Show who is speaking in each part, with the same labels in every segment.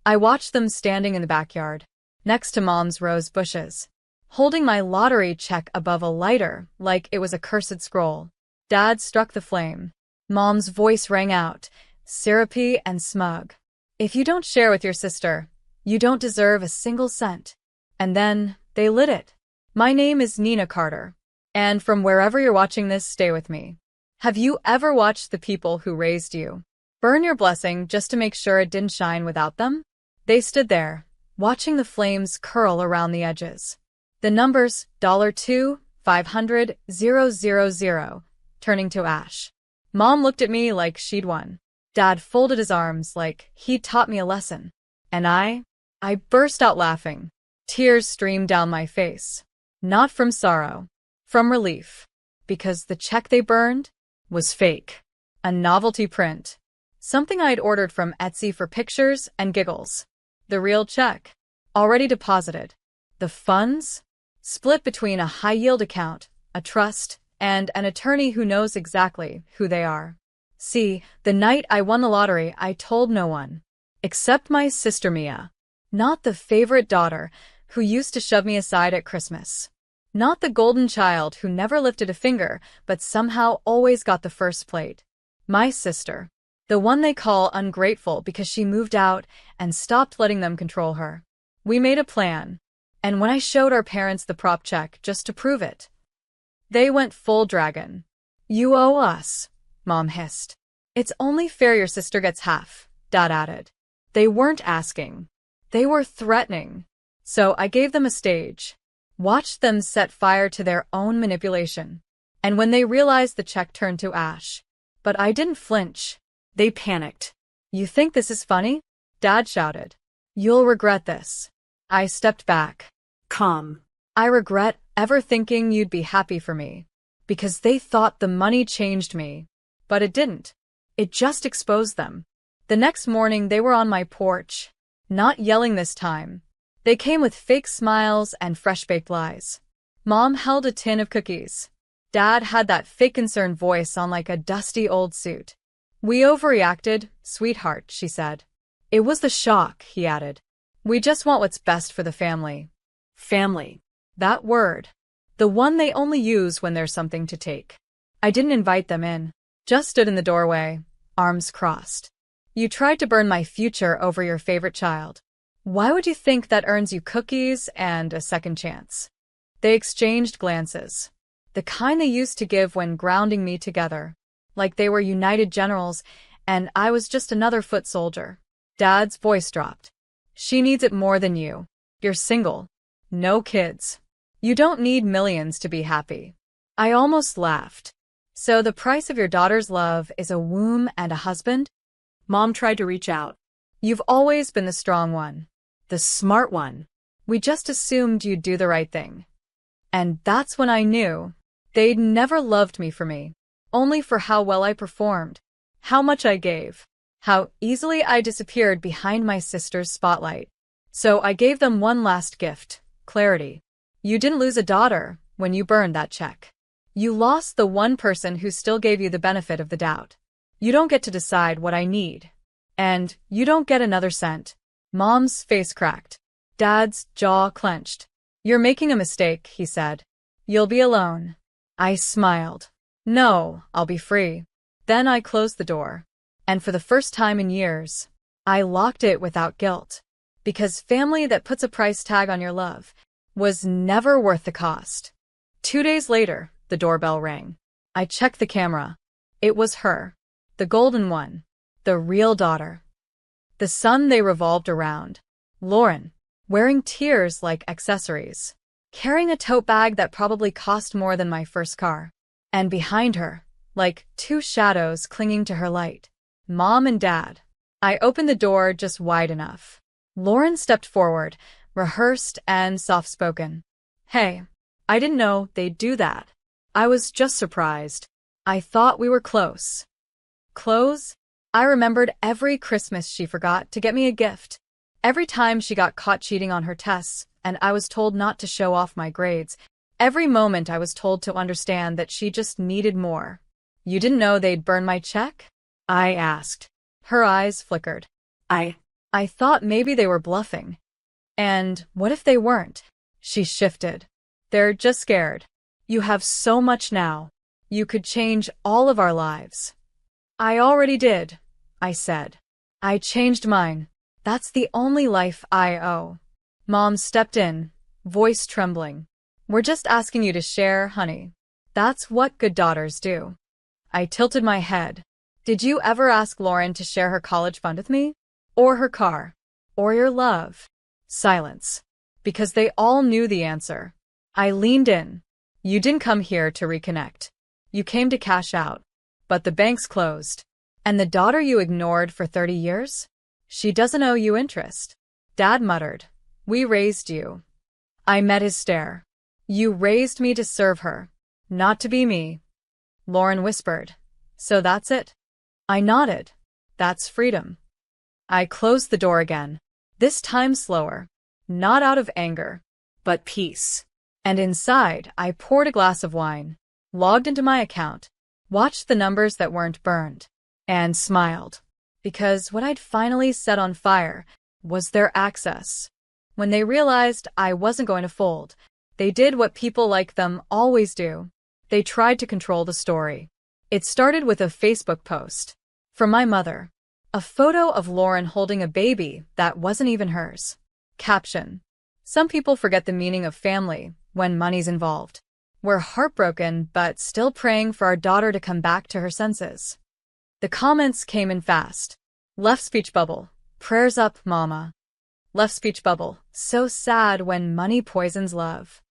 Speaker 1: I watched them standing in the backyard, next to Mom's rose bushes, holding my lottery check above a lighter like it was a cursed scroll. Dad struck the flame. Mom's voice rang out, syrupy and smug. "If you don't share with your sister, you don't deserve a single cent." And then they lit it. My name is Nina Carter. And from wherever you're watching this, stay with me. Have you ever watched the people who raised you burn your blessing just to make sure it didn't shine without them? They stood there, watching the flames curl around the edges. The numbers $2, 500, 000, turning to ash. Mom looked at me like she'd won. Dad folded his arms like he'd taught me a lesson. And I burst out laughing. Tears streamed down my face. Not from sorrow, from relief. Because the check they burned was fake. A novelty print. Something I'd ordered from Etsy for pictures and giggles. The real check, already deposited. The funds? Split between a high-yield account, a trust, and an attorney who knows exactly who they are. See, the night I won the lottery, I told no one. Except my sister Mia. Not the favorite daughter who used to shove me aside at Christmas. Not the golden child who never lifted a finger but somehow always got the first plate. My sister. The one they call ungrateful because she moved out and stopped letting them control her. We made a plan. And when I showed our parents the prop check just to prove it, they went full dragon. "You owe us," Mom hissed. "It's only fair your sister gets half," Dad added. They weren't asking. They were threatening. So I gave them a stage. Watched them set fire to their own manipulation. And when they realized the check turned to ash. But I didn't flinch. They panicked. "You think this is funny?" Dad shouted. "You'll regret this." I stepped back. Calm. "I regret ever thinking you'd be happy for me. Because they thought the money changed me. But it didn't. It just exposed them." The next morning they were on my porch. Not yelling this time. They came with fake smiles and fresh-baked lies. Mom held a tin of cookies. Dad had that fake concerned voice on like a dusty old suit. "We overreacted, sweetheart," she said. "It was the shock," he added. "We just want what's best for the family." Family. That word. The one they only use when there's something to take. I didn't invite them in. Just stood in the doorway, arms crossed. "You tried to burn my future over your favorite child. Why would you think that earns you cookies and a second chance?" They exchanged glances. The kind they used to give when grounding me together. Like they were united generals, and I was just another foot soldier. Dad's voice dropped. "She needs it more than you. You're single. No kids. You don't need millions to be happy." I almost laughed. "So the price of your daughter's love is a womb and a husband?" Mom tried to reach out. "You've always been the strong one. The smart one. We just assumed you'd do the right thing." And that's when I knew. They'd never loved me for me. Only for how well I performed. How much I gave. How easily I disappeared behind my sister's spotlight. So I gave them one last gift. Clarity. You didn't lose a daughter when you burned that check. You lost the one person who still gave you the benefit of the doubt. You don't get to decide what I need. And you don't get another cent. Mom's face cracked. Dad's jaw clenched. "You're making a mistake," he said. "You'll be alone." I smiled. "No, I'll be free." Then I closed the door. And for the first time in years, I locked it without guilt. Because family that puts a price tag on your love was never worth the cost. 2 days later, the doorbell rang. I checked the camera. It was her. The golden one. The real daughter. The son they revolved around. Lauren. Wearing tears like accessories. Carrying a tote bag that probably cost more than my first car. And behind her, like two shadows clinging to her light, Mom and Dad. I opened the door just wide enough. Lauren stepped forward, rehearsed and soft-spoken. "Hey, I didn't know they'd do that. I was just surprised. I thought we were close." Close? I remembered every Christmas she forgot to get me a gift. Every time she got caught cheating on her tests, and I was told not to show off my grades. Every moment I was told to understand that she just needed more. "You didn't know they'd burn my check?" I asked. Her eyes flickered. I thought maybe they were bluffing. And what if they weren't? She shifted. They're just scared. You have so much now. You could change all of our lives. I already did, I said. I changed mine. That's the only life I owe. Mom stepped in, voice trembling. We're just asking you to share, honey. That's what good daughters do. I tilted my head. Did you ever ask Lauren to share her college fund with me? Or her car? Or your love? Silence. Because they all knew the answer. I leaned in. You didn't come here to reconnect. You came to cash out. But the bank's closed. And the daughter you ignored for 30 years? She doesn't owe you interest. Dad muttered. We raised you. I met his stare. You raised me to serve her, not to be me. Lauren whispered. So that's it? I nodded. That's freedom. I closed the door again, this time slower, not out of anger, but peace. And inside, I poured a glass of wine, logged into my account, watched the numbers that weren't burned, and smiled. Because what I'd finally set on fire was their access. When they realized I wasn't going to fold, they did what people like them always do. They tried to control the story. It started with a Facebook post. From my mother. A photo of Lauren holding a baby that wasn't even hers. Caption. Some people forget the meaning of family when money's involved. We're heartbroken but still praying for our daughter to come back to her senses. The comments came in fast. Left speech bubble. Prayers up, mama. Left speech bubble. So sad when money poisons love.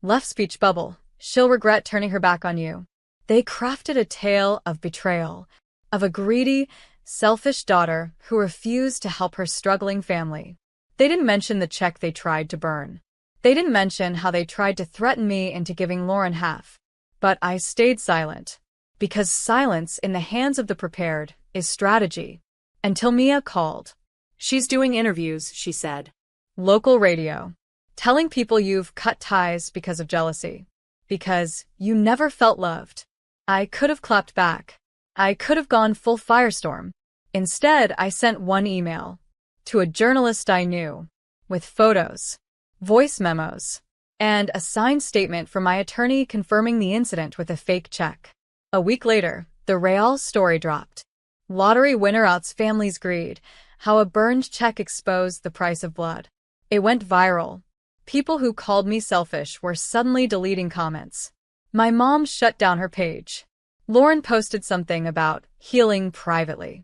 Speaker 1: Left speech bubble. She'll regret turning her back on you. They crafted a tale of betrayal, of a greedy, selfish daughter who refused to help her struggling family. They didn't mention the check they tried to burn. They didn't mention how they tried to threaten me into giving Lauren half. But I stayed silent. Because silence in the hands of the prepared is strategy. Until Mia called.
Speaker 2: She's doing interviews, she said.
Speaker 1: Local radio. Telling people you've cut ties because of jealousy. Because you never felt loved. I could have clapped back. I could have gone full firestorm. Instead, I sent one email. To a journalist I knew. With photos, voice memos, and a signed statement from my attorney confirming the incident with a fake check. A week later, the real story dropped. Lottery winner outs family's greed. How a burned check exposed the price of blood. It went viral. People who called me selfish were suddenly deleting comments. My mom shut down her page. Lauren posted something about healing privately.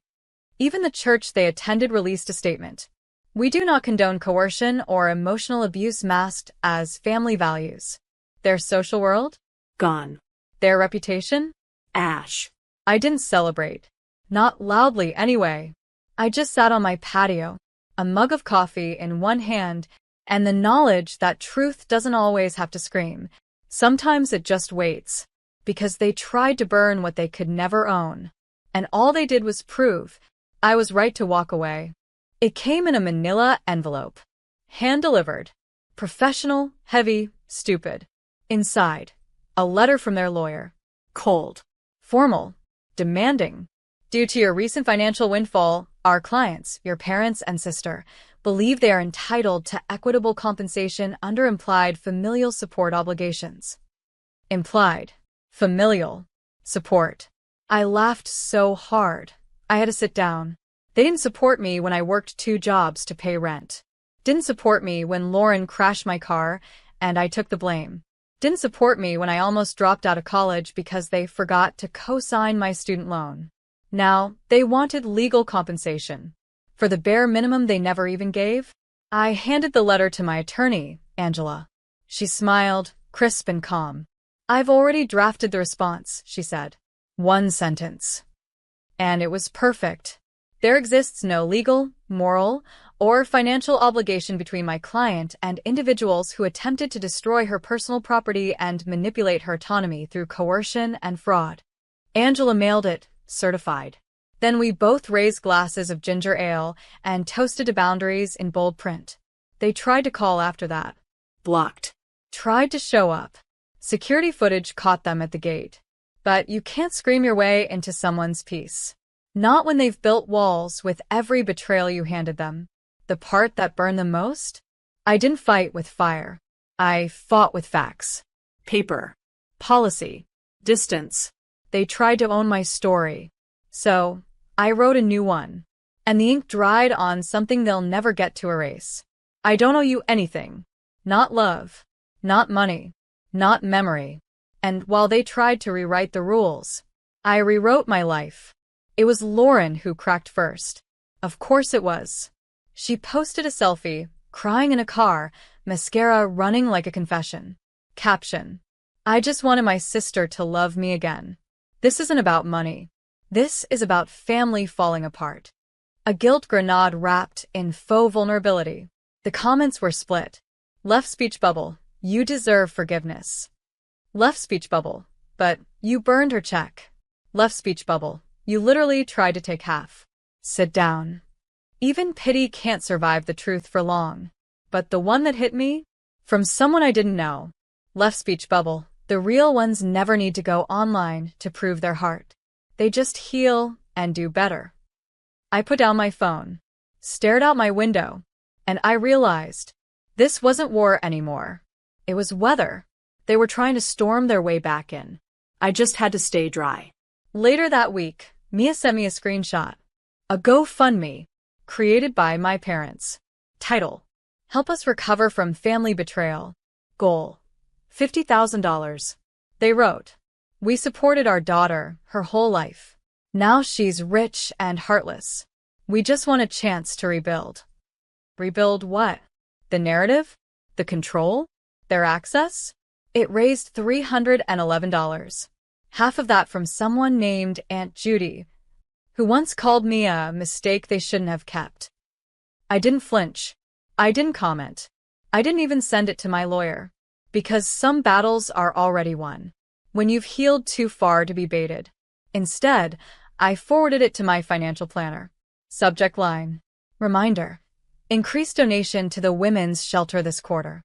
Speaker 1: Even the church they attended released a statement. We do not condone coercion or emotional abuse masked as family values. Their social world?
Speaker 2: Gone.
Speaker 1: Their reputation?
Speaker 2: Ash.
Speaker 1: I didn't celebrate. Not loudly anyway. I just sat on my patio, a mug of coffee in one hand, and the knowledge that truth doesn't always have to scream. Sometimes it just waits. Because they tried to burn what they could never own. And all they did was prove I was right to walk away. It came in a manila envelope. Hand-delivered. Professional, heavy, stupid. Inside, a letter from their lawyer. Cold. Formal. Demanding. Due to your recent financial windfall, our clients, your parents and sister, believe they are entitled to equitable compensation under implied familial support obligations. Implied. Familial. Support. I laughed so hard. I had to sit down. They didn't support me when I worked 2 jobs to pay rent. Didn't support me when Lauren crashed my car and I took the blame. Didn't support me when I almost dropped out of college because they forgot to co-sign my student loan. Now, they wanted legal compensation. For the bare minimum they never even gave? I handed the letter to my attorney, Angela. She smiled, crisp and calm. I've already drafted the response, she said. 1 sentence. And it was perfect. There exists no legal, moral, or financial obligation between my client and individuals who attempted to destroy her personal property and manipulate her autonomy through coercion and fraud. Angela mailed it, certified. Then we both raised glasses of ginger ale and toasted to boundaries in bold print. They tried to call after that.
Speaker 2: Blocked.
Speaker 1: Tried to show up. Security footage caught them at the gate. But you can't scream your way into someone's peace. Not when they've built walls with every betrayal you handed them. The part that burned them most? I didn't fight with fire. I fought with facts.
Speaker 2: Paper.
Speaker 1: Policy.
Speaker 2: Distance.
Speaker 1: They tried to own my story. So, I wrote a new one. And the ink dried on something they'll never get to erase. I don't owe you anything. Not love. Not money. Not memory. And while they tried to rewrite the rules, I rewrote my life. It was Lauren who cracked first. Of course it was. She posted a selfie, crying in a car, mascara running like a confession. Caption: I just wanted my sister to love me again. This isn't about money. This is about family falling apart. A guilt grenade wrapped in faux vulnerability. The comments were split. Left speech bubble: you deserve forgiveness. Left speech bubble: but you burned her check. Left speech bubble: you literally tried to take half. Sit down. Even pity can't survive the truth for long. But the one that hit me? From someone I didn't know. Left speech bubble: the real ones never need to go online to prove their heart. They just heal and do better. I put down my phone, stared out my window, and I realized this wasn't war anymore. It was weather. They were trying to storm their way back in.
Speaker 2: I just had to stay dry.
Speaker 1: Later that week, Mia sent me a screenshot. A GoFundMe, created by my parents. Title: Help us recover from family betrayal. Goal: $50,000. They wrote, we supported our daughter her whole life. Now she's rich and heartless. We just want a chance to rebuild. Rebuild what? The narrative? The control? Their access? It raised $311. Half of that from someone named Aunt Judy, who once called me a mistake they shouldn't have kept. I didn't flinch. I didn't comment. I didn't even send it to my lawyer. Because some battles are already won when you've healed too far to be baited. Instead, I forwarded it to my financial planner. Subject line: reminder. Increase donation to the women's shelter this quarter.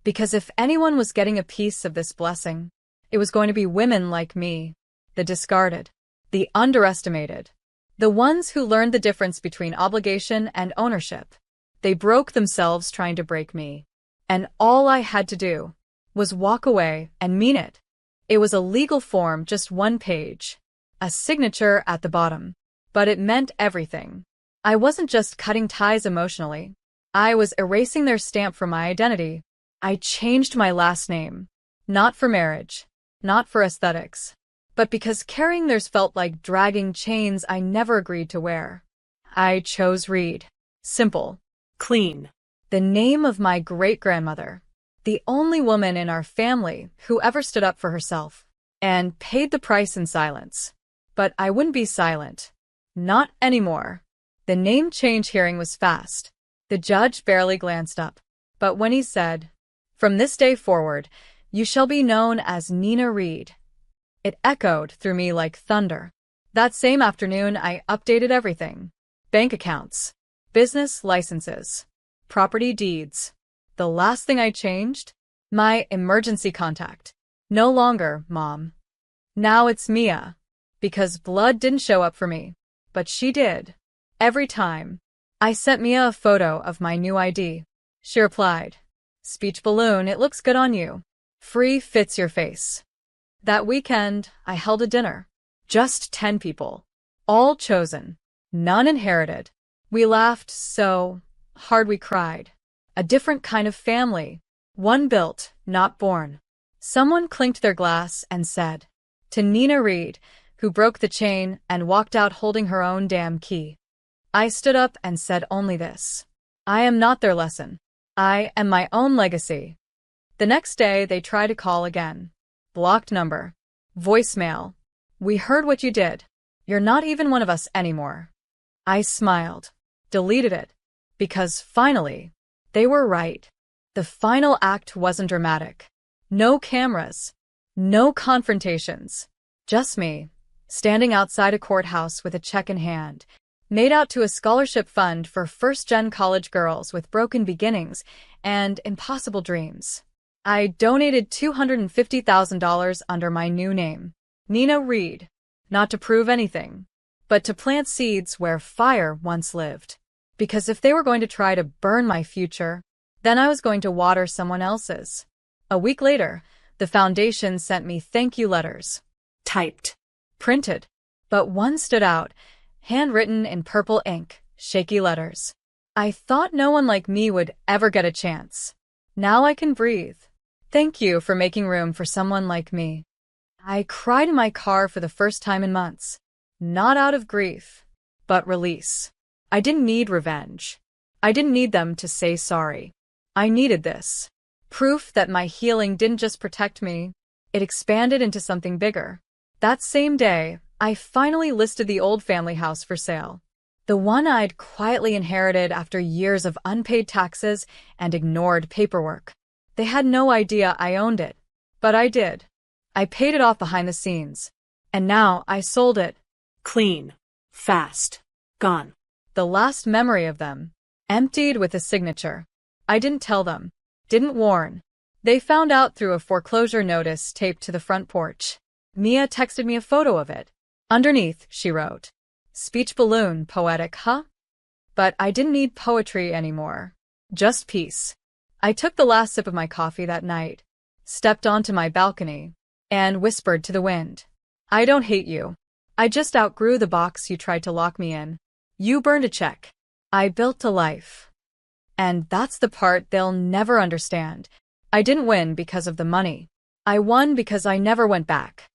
Speaker 1: Because if anyone was getting a piece of this blessing, it was going to be women like me. The discarded. The underestimated. The ones who learned the difference between obligation and ownership. They broke themselves trying to break me. And all I had to do was walk away and mean it. It was a legal form, just one page. A signature at the bottom. But it meant everything. I wasn't just cutting ties emotionally. I was erasing their stamp from my identity. I changed my last name. Not for marriage. Not for aesthetics. But because carrying theirs felt like dragging chains I never agreed to wear. I chose Reed. Simple.
Speaker 2: Clean.
Speaker 1: The name of my great-grandmother. The only woman in our family who ever stood up for herself. And paid the price in silence. But I wouldn't be silent. Not anymore. The name change hearing was fast. The judge barely glanced up. But when he said, from this day forward, you shall be known as Nina Reed, it echoed through me like thunder. That same afternoon, I updated everything. Bank accounts. Business licenses. Property deeds. The last thing I changed? My emergency contact. No longer Mom. Now it's Mia. Because blood didn't show up for me. But she did. Every time. I sent Mia a photo of my new ID. She replied, speech balloon, it looks good on you. Free fits your face. That weekend, I held a dinner. Just 10 people. All chosen. None inherited. We laughed so hard we cried. A different kind of family. One built, not born. Someone clinked their glass and said, to Nina Reed, who broke the chain and walked out holding her own damn key. I stood up and said only this. I am not their lesson. I am my own legacy. The next day, they tried to call again. Blocked number. Voicemail. We heard what you did. You're not even one of us anymore. I smiled. Deleted it. Because finally, they were right. The final act wasn't dramatic. No cameras. No confrontations. Just me, standing outside a courthouse with a check in hand, made out to a scholarship fund for first-gen college girls with broken beginnings and impossible dreams. I donated $250,000 under my new name, Nina Reed, not to prove anything, but to plant seeds where fire once lived. Because if they were going to try to burn my future, then I was going to water someone else's. A week later, the foundation sent me thank you letters.
Speaker 2: Typed.
Speaker 1: Printed. But one stood out, handwritten in purple ink, shaky letters. I thought no one like me would ever get a chance. Now I can breathe. Thank you for making room for someone like me. I cried in my car for the first time in months. Not out of grief, but release. I didn't need revenge. I didn't need them to say sorry. I needed this. Proof that my healing didn't just protect me, it expanded into something bigger. That same day, I finally listed the old family house for sale. The one I'd quietly inherited after years of unpaid taxes and ignored paperwork. They had no idea I owned it, but I did. I paid it off behind the scenes, and now I sold it.
Speaker 2: Clean. Fast. Gone.
Speaker 1: The last memory of them. Emptied with a signature. I didn't tell them. Didn't warn. They found out through a foreclosure notice taped to the front porch. Mia texted me a photo of it. Underneath, she wrote, "Speech balloon, poetic, huh?" But I didn't need poetry anymore. Just peace. I took the last sip of my coffee that night, stepped onto my balcony, and whispered to the wind. I don't hate you. I just outgrew the box you tried to lock me in. You burned a check. I built a life. And that's the part they'll never understand. I didn't win because of the money. I won because I never went back.